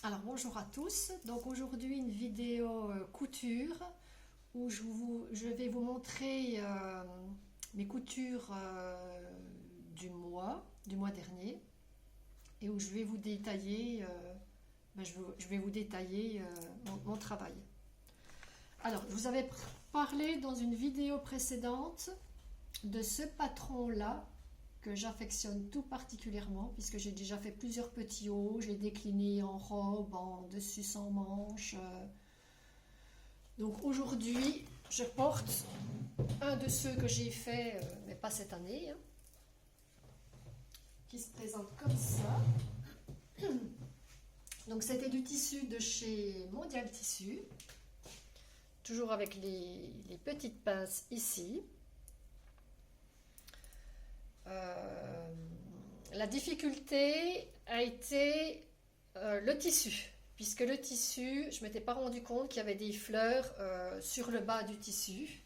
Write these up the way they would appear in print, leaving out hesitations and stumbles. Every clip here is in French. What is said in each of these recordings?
Alors bonjour à tous, donc aujourd'hui une vidéo couture où je vais vous montrer mes coutures du mois dernier et où je vais vous détailler, je vais vous détailler mon travail. Alors je vous avais parlé dans une vidéo précédente de ce patron là que j'affectionne tout particulièrement puisque j'ai déjà fait plusieurs petits hauts, j'ai décliné en robe, en dessus sans manches. Donc aujourd'hui, je porte un de ceux que j'ai fait, mais pas cette année, hein, qui se présente comme ça. Donc c'était du tissu de chez Mondial Tissu, toujours avec les petites pinces ici. La difficulté a été le tissu, puisque le tissu, je ne m'étais pas rendu compte qu'il y avait des fleurs sur le bas du tissu.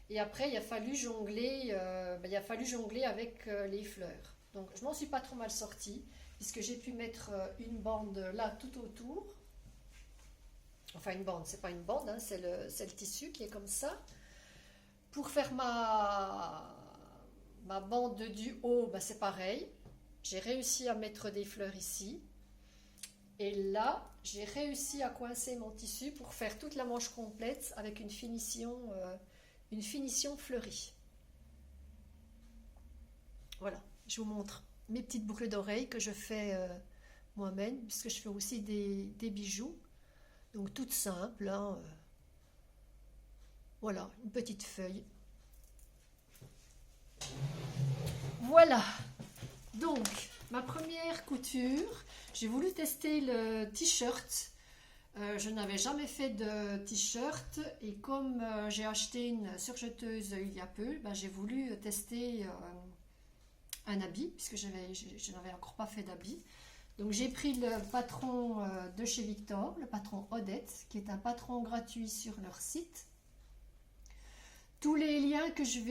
Et après, il a fallu jongler avec les fleurs. Donc, je m'en suis pas trop mal sortie, puisque j'ai pu mettre une bande là tout autour. Enfin, une bande, c'est pas une bande, hein, c'est le tissu qui est comme ça. Pour faire ma bande du haut, c'est pareil. J'ai réussi à mettre des fleurs ici. Et là, j'ai réussi à coincer mon tissu pour faire toute la manche complète avec une finition fleurie. Voilà, je vous montre mes petites boucles d'oreilles que je fais moi-même, puisque je fais aussi des bijoux. Donc toutes simples, hein. Voilà, une petite feuille. Voilà, donc ma première couture, j'ai voulu tester le t-shirt. Je n'avais jamais fait de t-shirt et comme j'ai acheté une surjeteuse il y a peu, j'ai voulu tester un habit puisque je n'avais encore pas fait d'habit. Donc j'ai pris le patron de chez Victor, le patron Odette, qui est un patron gratuit sur leur site. Tous les liens que je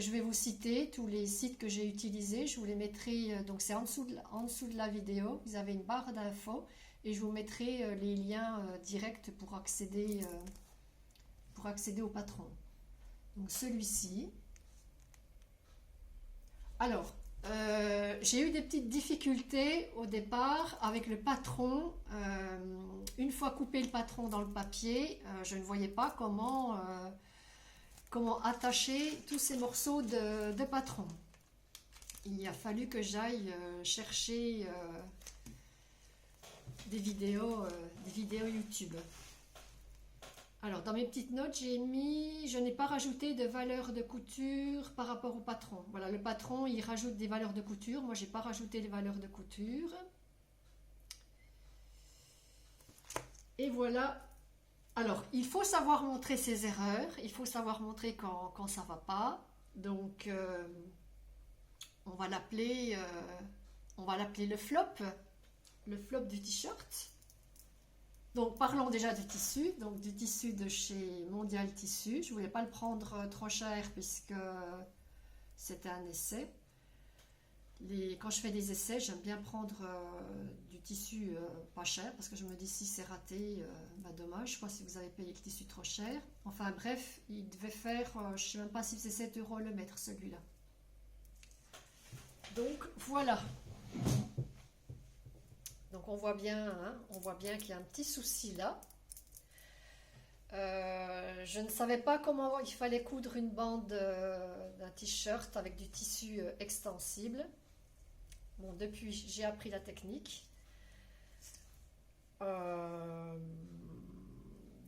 vais vous citer, tous les sites que j'ai utilisés, je vous les mettrai, donc c'est en dessous de la vidéo, vous avez une barre d'infos et je vous mettrai les liens directs pour accéder au patron. Donc celui-ci. Alors, j'ai eu des petites difficultés au départ avec le patron. Une fois coupé le patron dans le papier, je ne voyais pas comment attacher tous ces morceaux de patron. Il a fallu que j'aille chercher des vidéos YouTube. Alors, dans mes petites notes, je n'ai pas rajouté de valeur de couture par rapport au patron. Voilà, le patron, il rajoute des valeurs de couture. Moi, j'ai pas rajouté les valeurs de couture. Et voilà. Alors, il faut savoir montrer ses erreurs. Il faut savoir montrer quand ça va pas. Donc, on va l'appeler le flop. Le flop du t-shirt. Donc parlons déjà du tissu, donc du tissu de chez Mondial Tissu. Je ne voulais pas le prendre trop cher puisque c'était un essai. Quand je fais des essais, j'aime bien prendre du tissu pas cher parce que je me dis si c'est raté, dommage, quoi, si vous avez payé le tissu trop cher. Enfin bref, il devait faire, je ne sais même pas si c'est 7 € le mètre celui-là. Donc voilà. Donc on voit bien, hein, qu'il y a un petit souci là. Je ne savais pas comment il fallait coudre une bande d'un t-shirt avec du tissu extensible. Bon, depuis j'ai appris la technique.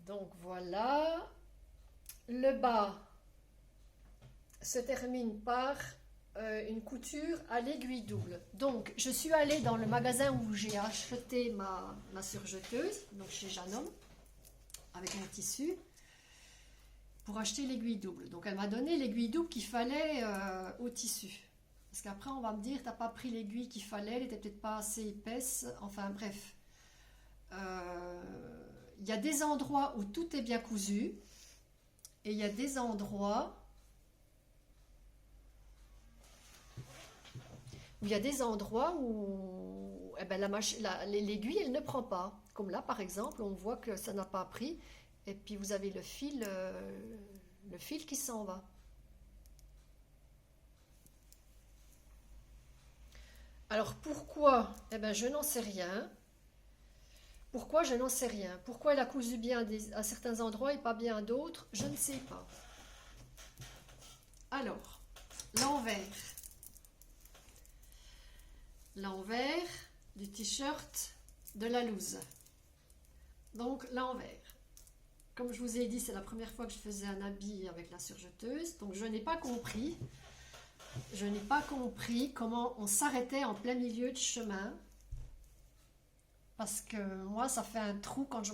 Donc voilà. Le bas se termine par une couture à l'aiguille double. Donc je suis allée dans le magasin où j'ai acheté ma surjeteuse, donc chez Janom, avec mon tissu, pour acheter l'aiguille double. Donc elle m'a donné l'aiguille double qu'il fallait au tissu. Parce qu'après on va me dire, t'as pas pris l'aiguille qu'il fallait, elle était peut-être pas assez épaisse, enfin bref. Il y a des endroits où tout est bien cousu, et il y a des endroits où eh ben, l'aiguille, elle ne prend pas. Comme là, par exemple, on voit que ça n'a pas pris. Et puis, vous avez le fil qui s'en va. Alors, pourquoi? Eh ben, je n'en sais rien. Pourquoi? Je n'en sais rien. Pourquoi elle a cousu bien à certains endroits et pas bien à d'autres? Je ne sais pas. Alors, l'envers. L'envers du t-shirt de la loose. Donc, l'envers. Comme je vous ai dit, c'est la première fois que je faisais un habit avec la surjeteuse. Donc, je n'ai pas compris. Je n'ai pas compris comment on s'arrêtait en plein milieu de chemin. Parce que moi, ça fait un trou quand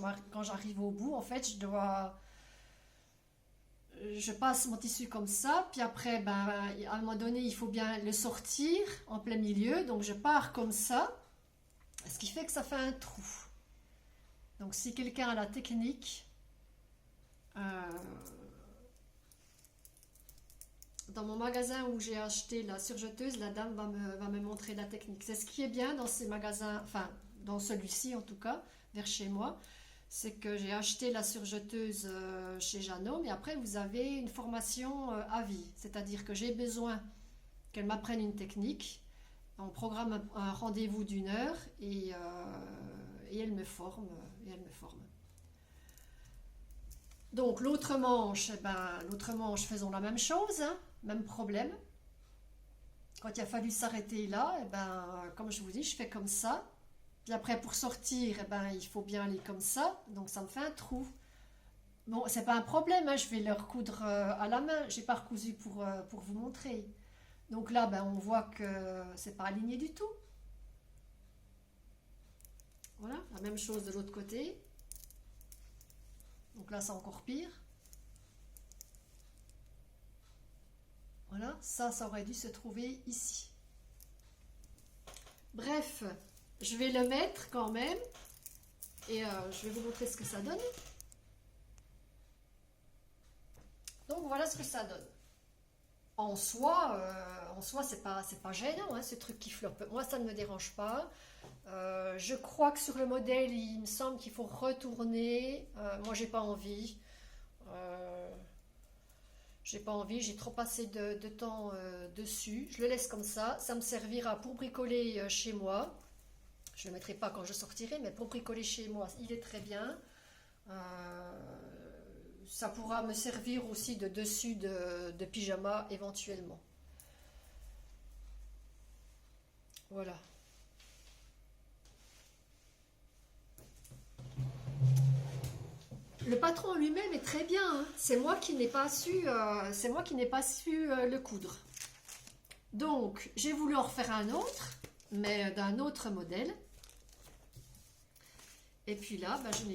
j'arrive au bout. En fait, je passe mon tissu comme ça. Puis après, ben, à un moment donné, il faut bien le sortir en plein milieu. Donc, je pars comme ça. Ce qui fait que ça fait un trou. Donc, si quelqu'un a la technique... dans mon magasin où j'ai acheté la surjeteuse, la dame va me montrer la technique. C'est ce qui est bien dans ces magasins, enfin dans celui-ci en tout cas, vers chez moi, c'est que j'ai acheté la surjeteuse chez Jeannot, mais après vous avez une formation à vie. C'est-à-dire que j'ai besoin qu'elle m'apprenne une technique, on programme un rendez-vous d'1 heure et elle me forme. Donc l'autre manche, faisons la même chose, hein, même problème. Quand il a fallu s'arrêter là, comme je vous dis, je fais comme ça. Puis après pour sortir, il faut bien aller comme ça. Donc ça me fait un trou. Bon, c'est pas un problème, hein, je vais le recoudre à la main. J'ai pas recousu pour vous montrer. Donc là, on voit que c'est pas aligné du tout. Voilà, la même chose de l'autre côté. Donc là, c'est encore pire. Voilà, ça aurait dû se trouver ici. Bref, je vais le mettre quand même. Et je vais vous montrer ce que ça donne. Donc voilà ce que ça donne. En soi, c'est pas gênant, hein, ce truc qui floppe. Moi, ça ne me dérange pas. Je crois que sur le modèle, il me semble qu'il faut retourner. Moi, j'ai pas envie. J'ai trop passé de temps dessus. Je le laisse comme ça. Ça me servira pour bricoler chez moi. Je ne le mettrai pas quand je sortirai, mais pour bricoler chez moi, il est très bien. Ça pourra me servir aussi de dessus de pyjama éventuellement. Voilà. Le patron lui-même est très bien, hein. C'est moi qui n'ai pas su, le coudre. Donc, j'ai voulu en refaire un autre, mais d'un autre modèle. Et puis là, je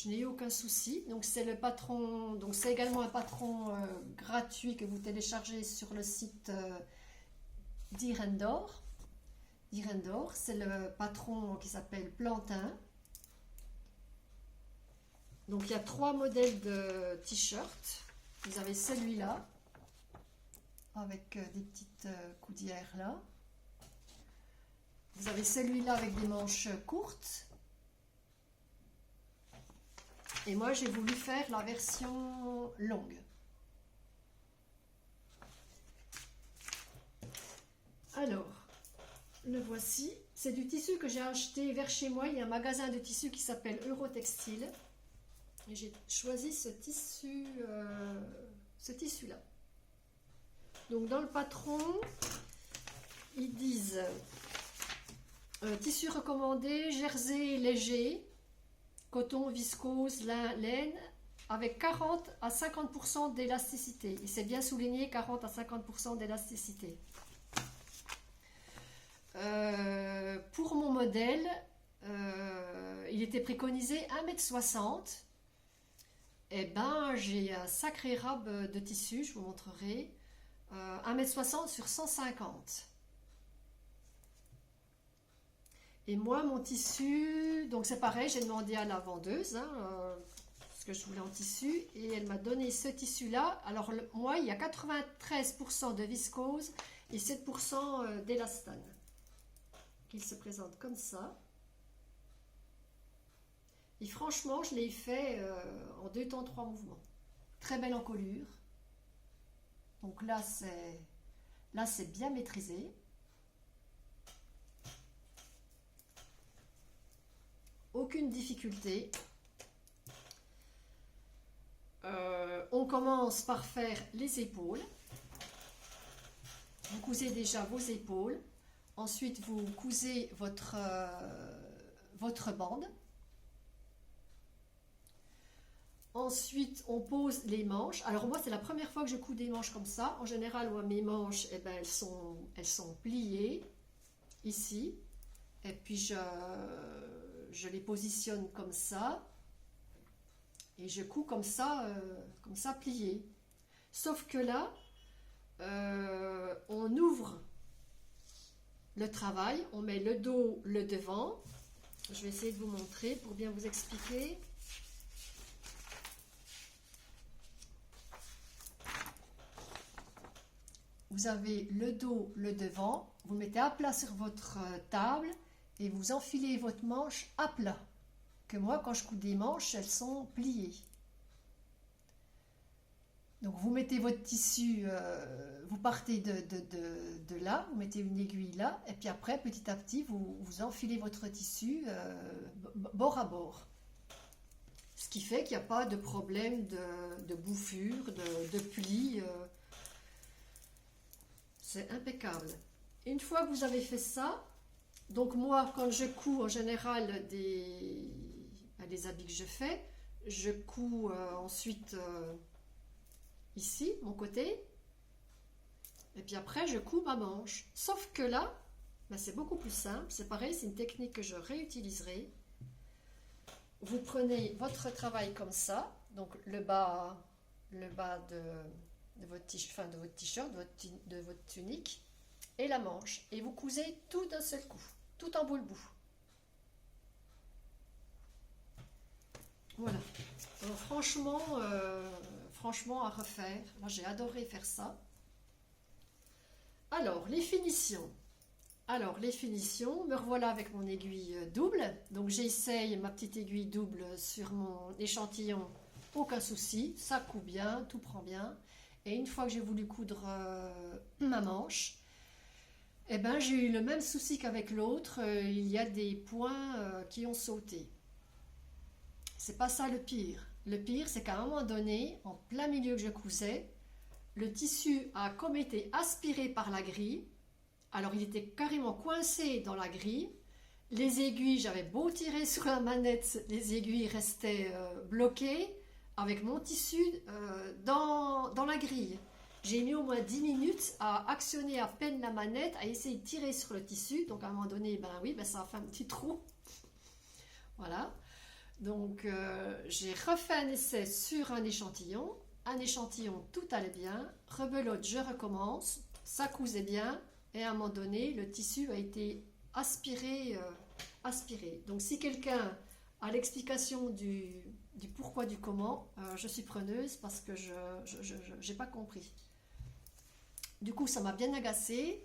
n'ai eu aucun souci. Donc, c'est le patron. Donc, c'est également un patron gratuit que vous téléchargez sur le site d'Irendor. D'Irendor, c'est le patron qui s'appelle Plantin. Donc il y a 3 modèles de t-shirts. Vous avez celui-là avec des petites coudières là. Vous avez celui-là avec des manches courtes. Et moi j'ai voulu faire la version longue. Alors, le voici. C'est du tissu que j'ai acheté vers chez moi. Il y a un magasin de tissu qui s'appelle Eurotextile. Et j'ai choisi ce tissu-là. Donc dans le patron, ils disent tissu recommandé, jersey léger, coton, viscose, lin, laine, avec 40 à 50% d'élasticité. Et c'est bien souligné, 40 à 50% d'élasticité. Pour mon modèle, il était préconisé 1,60 m. J'ai un sacré rab de tissu, je vous montrerai. 1,60 m sur 150. Et moi, mon tissu, donc c'est pareil, j'ai demandé à la vendeuse ce que je voulais en tissu et elle m'a donné ce tissu-là. Alors, moi, il y a 93% de viscose et 7% d'élastane. qu'il se présente comme ça. Et franchement, je l'ai fait en 2 temps, 3 mouvements. Très belle encolure. Donc là, c'est bien maîtrisé. Aucune difficulté. On commence par faire les épaules. Vous cousez déjà vos épaules. Ensuite, vous cousez votre bande. Ensuite, on pose les manches. Alors moi, c'est la première fois que je couds des manches comme ça. En général, moi, mes manches, eh ben, elles sont pliées ici. Et puis, je les positionne comme ça. Et je couds comme ça plié. Sauf que là, on ouvre le travail. On met le dos, le devant. Je vais essayer de vous montrer pour bien vous expliquer. Vous avez le dos, le devant, vous mettez à plat sur votre table et vous enfilez votre manche à plat. Que moi, quand je couds des manches, elles sont pliées. Donc vous mettez votre tissu, vous partez de là, vous mettez une aiguille là, et puis après, petit à petit, vous enfilez votre tissu bord à bord. Ce qui fait qu'il n'y a pas de problème de bouffure, de plis. C'est impeccable. Une fois que vous avez fait ça, donc moi, quand je couds en général des habits que je couds ensuite ici, mon côté, et puis après, je couds ma manche. Sauf que là, ben c'est beaucoup plus simple. C'est pareil, c'est une technique que je réutiliserai. Vous prenez votre travail comme ça, donc le bas de votre t-shirt, de votre tunique, et la manche. Et vous cousez tout d'un seul coup, tout en boule-bout. Voilà. Donc, franchement, à refaire. Moi, j'ai adoré faire ça. Alors, les finitions. Me revoilà avec mon aiguille double. Donc, j'essaye ma petite aiguille double sur mon échantillon. Aucun souci, ça coud bien, tout prend bien. Et une fois que j'ai voulu coudre ma manche, eh ben, j'ai eu le même souci qu'avec l'autre. Il y a des points qui ont sauté. C'est pas ça le pire. Le pire, c'est qu'à un moment donné, en plein milieu que je cousais, le tissu a comme été aspiré par la grille. Alors, il était carrément coincé dans la grille. Les aiguilles, j'avais beau tirer sur la manette, les aiguilles restaient bloquées avec mon tissu dans la grille. J'ai mis au moins 10 minutes à actionner à peine la manette, à essayer de tirer sur le tissu. Donc à un moment donné, ben oui, ben ça a fait un petit trou. Voilà. Donc j'ai refait un essai sur un échantillon. Un échantillon, tout allait bien. Rebelote, je recommence. Ça cousait bien. Et à un moment donné, le tissu a été aspiré. Donc si quelqu'un a l'explication du pourquoi, du comment, je suis preneuse parce que je n'ai pas compris. Du coup, ça m'a bien agacée.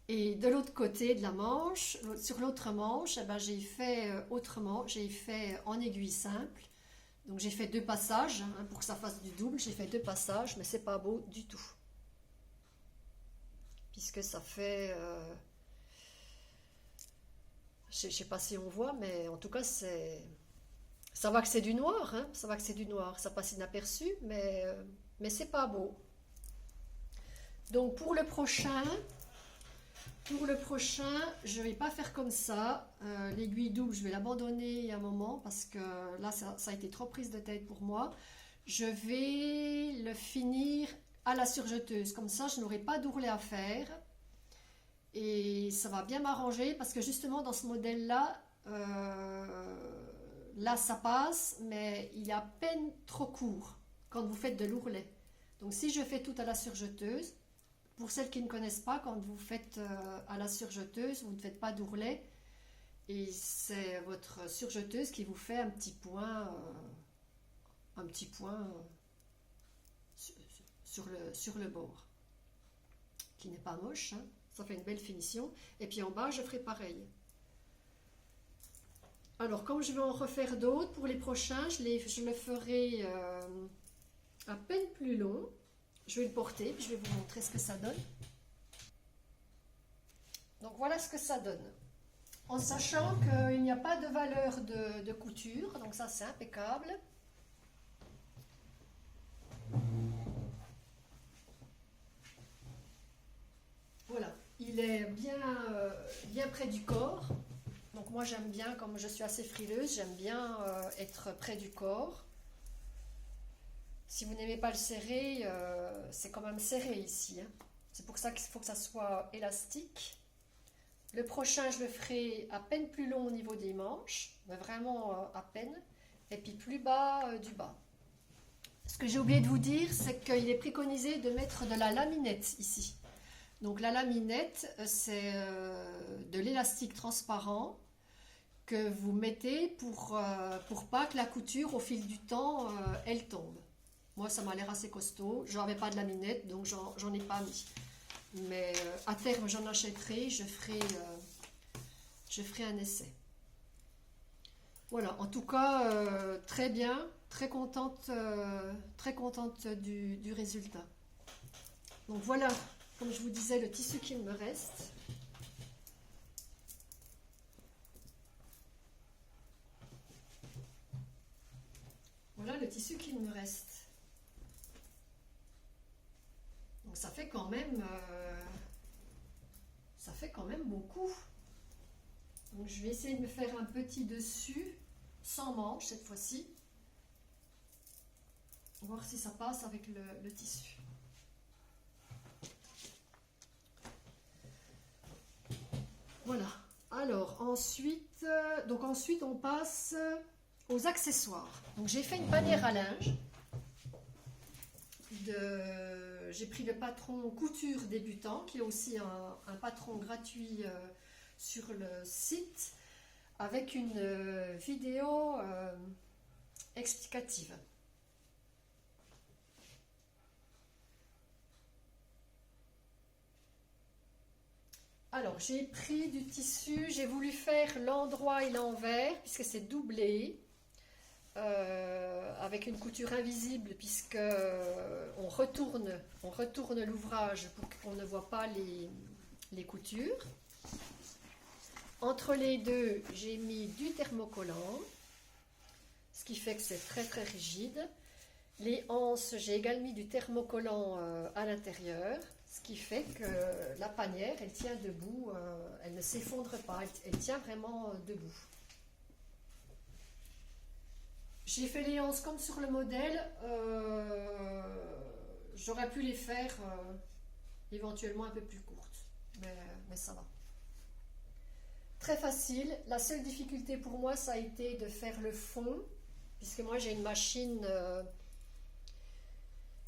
Et de l'autre côté de la manche, sur l'autre manche, eh ben, j'ai fait autrement. J'ai fait en aiguille simple. Donc j'ai fait 2 passages hein, pour que ça fasse du double. J'ai fait 2 passages, mais c'est pas beau du tout. Puisque ça fait... je ne sais pas si on voit, mais en tout cas, ça va que c'est du noir. Hein, ça va que c'est du noir. Ça passe inaperçu, mais c'est pas beau. Donc pour le prochain, je ne vais pas faire comme ça. L'aiguille double, je vais l'abandonner un moment parce que là, ça a été trop prise de tête pour moi. Je vais le finir à la surjeteuse. Comme ça, je n'aurai pas d'ourlet à faire. Et ça va bien m'arranger parce que justement, dans ce modèle-là, là, ça passe, mais il est à peine trop court quand vous faites de l'ourlet. Donc, si je fais tout à la surjeteuse, pour celles qui ne connaissent pas, quand vous faites à la surjeteuse, vous ne faites pas d'ourlet et c'est votre surjeteuse qui vous fait un petit point sur le bord, qui n'est pas moche, hein. Ça fait une belle finition. Et puis en bas, je ferai pareil. Alors, comme je vais en refaire d'autres, pour les prochains, je le ferai à peine plus long. Je vais le porter, puis je vais vous montrer ce que ça donne. Donc, voilà ce que ça donne. En sachant qu'il n'y a pas de valeur de couture, donc ça, c'est impeccable. Voilà, il est bien près du corps. Donc moi j'aime bien, comme je suis assez frileuse, j'aime bien être près du corps. Si vous n'aimez pas le serré, c'est quand même serré ici, hein. C'est pour ça qu'il faut que ça soit élastique. Le prochain, je le ferai à peine plus long au niveau des manches, mais vraiment à peine. Et puis plus bas du bas. Ce que j'ai oublié de vous dire, c'est qu'il est préconisé de mettre de la laminette ici. Donc la laminette, c'est de l'élastique transparent que vous mettez pour pas que la couture, au fil du temps, elle tombe. Moi, ça m'a l'air assez costaud. Je n'avais pas de laminette, donc j'en ai pas mis. Mais à terme, j'en achèterai, je ferai un essai. Voilà, en tout cas, très bien, très contente du résultat. Donc voilà, comme je vous disais, le tissu qu'il me reste. Voilà le tissu qu'il me reste. Donc ça fait quand même beaucoup. Donc je vais essayer de me faire un petit dessus sans manche cette fois-ci. Voir si ça passe avec le tissu. Voilà. Alors ensuite, on passe aux accessoires. Donc j'ai fait une panière à linge. J'ai pris le patron couture débutant, qui est aussi un patron gratuit sur le site, avec une vidéo explicative. Alors, j'ai pris du tissu, j'ai voulu faire l'endroit et l'envers, puisque c'est doublé, avec une couture invisible, puisque on retourne l'ouvrage pour qu'on ne voit pas les coutures. Entre les deux, j'ai mis du thermocollant, ce qui fait que c'est très très rigide. Les anses, j'ai également mis du thermocollant à l'intérieur, ce qui fait que la panière, elle tient debout, elle ne s'effondre pas, elle tient vraiment debout. J'ai fait les anses comme sur le modèle, j'aurais pu les faire éventuellement un peu plus courtes, mais ça va. Très facile, la seule difficulté pour moi, ça a été de faire le fond, puisque moi j'ai une machine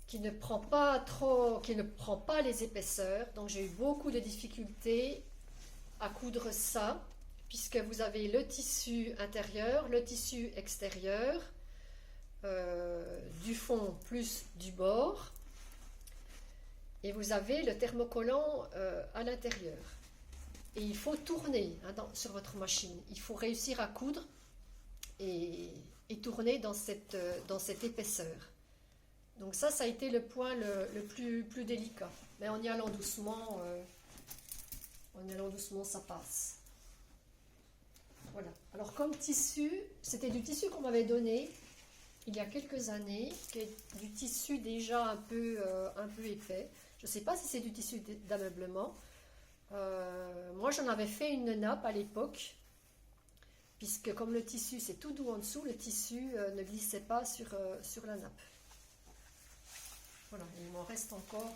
qui ne prend pas les épaisseurs, donc j'ai eu beaucoup de difficultés à coudre ça, puisque vous avez le tissu intérieur, le tissu extérieur, du fond plus du bord, et vous avez le thermocollant à l'intérieur. Et il faut tourner sur votre machine, il faut réussir à coudre et tourner dans cette épaisseur. Donc ça a été le point le plus délicat. Mais en y allant doucement, ça passe. Voilà. Alors comme tissu, c'était du tissu qu'on m'avait donné il y a quelques années, qui est du tissu déjà un peu épais. Je ne sais pas si c'est du tissu d'ameublement. Moi j'en avais fait une nappe à l'époque, puisque comme le tissu c'est tout doux en dessous, le tissu ne glissait pas sur la nappe. Voilà, il m'en reste encore.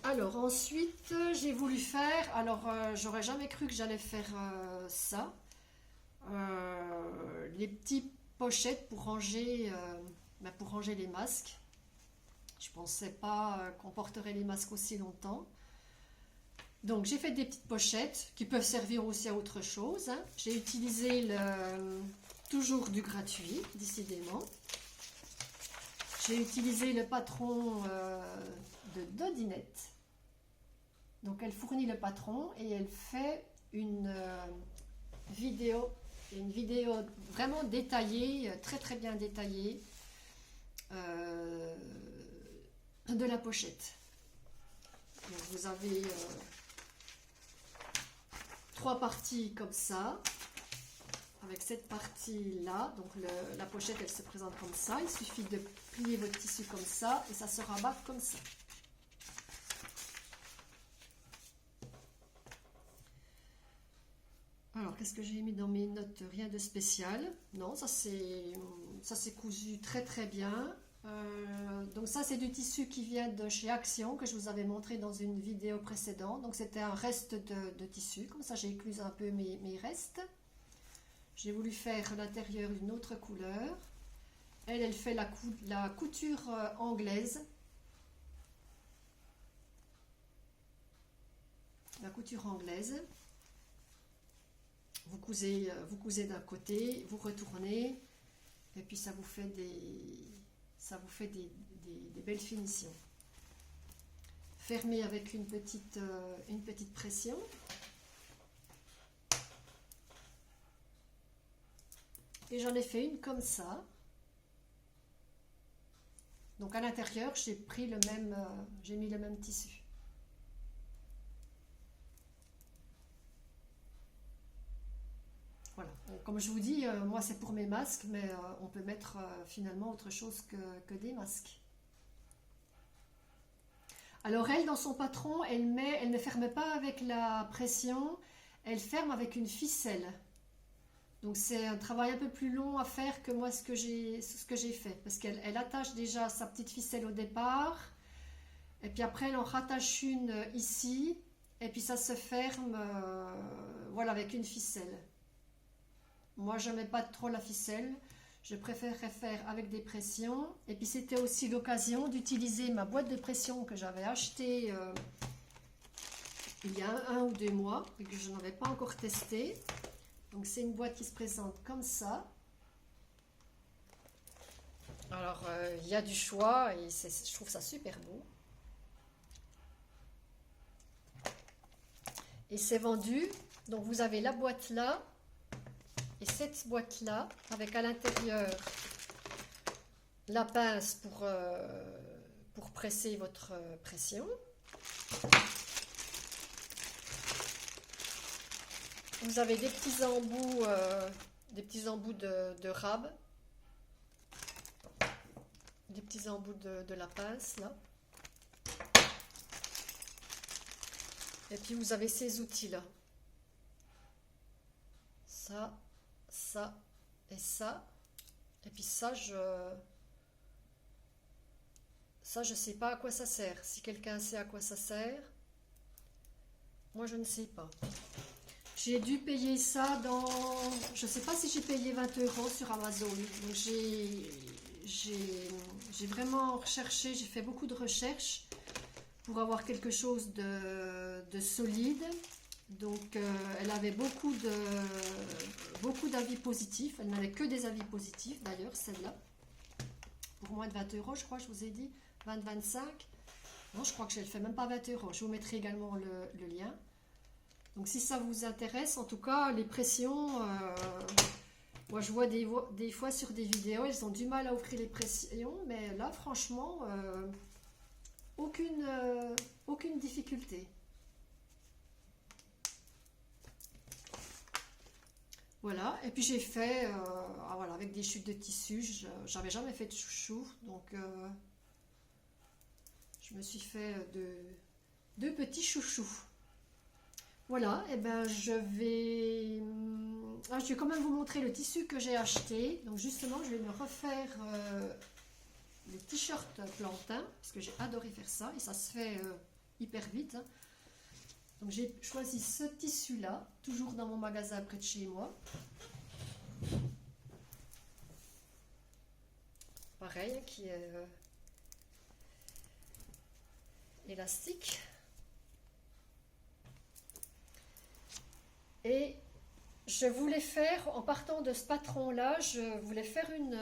Alors ensuite, j'ai voulu faire, j'aurais jamais cru que j'allais faire ça, les petites pochettes pour ranger les masques. Je pensais pas qu'on porterait les masques aussi longtemps. Donc j'ai fait des petites pochettes qui peuvent servir aussi à autre chose, hein. J'ai utilisé toujours du gratuit, décidément. J'ai utilisé le patron de Dodinette. Donc elle fournit le patron et elle fait une vidéo vraiment détaillée, très très bien détaillée de la pochette. Donc vous avez 3 parties comme ça, avec cette partie là. Donc la pochette elle se présente comme ça. Il suffit de plier votre tissu comme ça et ça se rabat comme ça. Alors, qu'est-ce que j'ai mis dans mes notes? Rien de spécial. Non, ça c'est cousu très très bien. Donc ça, c'est du tissu qui vient de chez Action, que je vous avais montré dans une vidéo précédente. Donc c'était un reste de tissu. Comme ça, j'ai éclusé un peu mes restes. J'ai voulu faire l'intérieur une autre couleur. Elle fait la couture anglaise. La couture anglaise. Vous cousez d'un côté, vous retournez, et puis ça vous fait des belles finitions. Fermez avec une petite pression. Et j'en ai fait une comme ça. Donc à l'intérieur, j'ai mis le même tissu. Voilà. Comme je vous dis, moi c'est pour mes masques, mais on peut mettre finalement autre chose que des masques. Alors elle, dans son patron, elle ne ferme pas avec la pression, elle ferme avec une ficelle. Donc c'est un travail un peu plus long à faire que moi ce que j'ai fait. Parce qu'elle attache déjà sa petite ficelle au départ, et puis après elle en rattache une ici, et puis ça se ferme voilà, avec une ficelle. Moi, je n'aimais pas trop la ficelle. Je préférerais faire avec des pressions. Et puis, c'était aussi l'occasion d'utiliser ma boîte de pression que j'avais achetée il y a 1 ou 2 mois et que je n'avais pas encore testée. Donc, c'est une boîte qui se présente comme ça. Alors, il y a du choix et je trouve ça super beau. Et c'est vendu. Donc, vous avez la boîte là. Et cette boîte là, avec à l'intérieur la pince pour presser votre pression. Vous avez des petits embouts de rab, des petits embouts de la pince là. Et puis vous avez ces outils là. Ça et ça. Et puis ça, je sais pas à quoi ça sert. Si quelqu'un sait à quoi ça sert, moi je ne sais pas. J'ai dû payer ça dans... Je sais pas si j'ai payé 20 € sur Amazon. Donc j'ai vraiment recherché, j'ai fait beaucoup de recherches pour avoir quelque chose de solide. Donc elle avait beaucoup d'avis positifs. Elle n'avait que des avis positifs d'ailleurs, celle-là. Pour moins de 20 €, je crois, je vous ai dit. 20-25. Non, je crois que je ne le fais même pas 20 €. Je vous mettrai également le lien. Donc si ça vous intéresse, en tout cas, les pressions, moi je vois des fois sur des vidéos, ils ont du mal à offrir les pressions, mais là franchement, aucune difficulté. Voilà, et puis j'ai fait voilà, avec des chutes de tissu, j'avais jamais fait de chouchou, donc je me suis fait deux petits chouchous. Voilà, et ben je vais quand même vous montrer le tissu que j'ai acheté. Donc justement, je vais me refaire les t-shirts plantain, parce que j'ai adoré faire ça, et ça se fait hyper vite. Hein. Donc j'ai choisi ce tissu-là, toujours dans mon magasin près de chez moi. Pareil, qui est élastique. Et je voulais faire, en partant de ce patron-là, je voulais faire une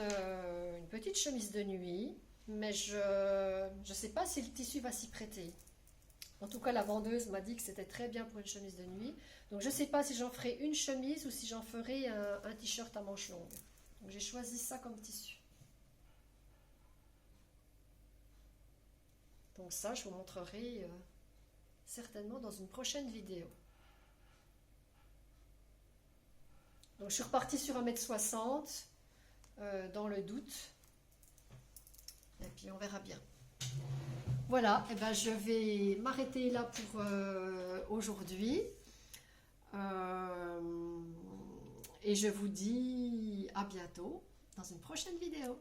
petite chemise de nuit, mais je ne sais pas si le tissu va s'y prêter. En tout cas, la vendeuse m'a dit que c'était très bien pour une chemise de nuit. Donc, je ne sais pas si j'en ferai une chemise ou si j'en ferai un t-shirt à manches longues. Donc, j'ai choisi ça comme tissu. Donc ça, je vous montrerai certainement dans une prochaine vidéo. Donc, je suis repartie sur 1,60 m dans le doute. Et puis, on verra bien. Voilà, et ben je vais m'arrêter là pour aujourd'hui. Et je vous dis à bientôt dans une prochaine vidéo.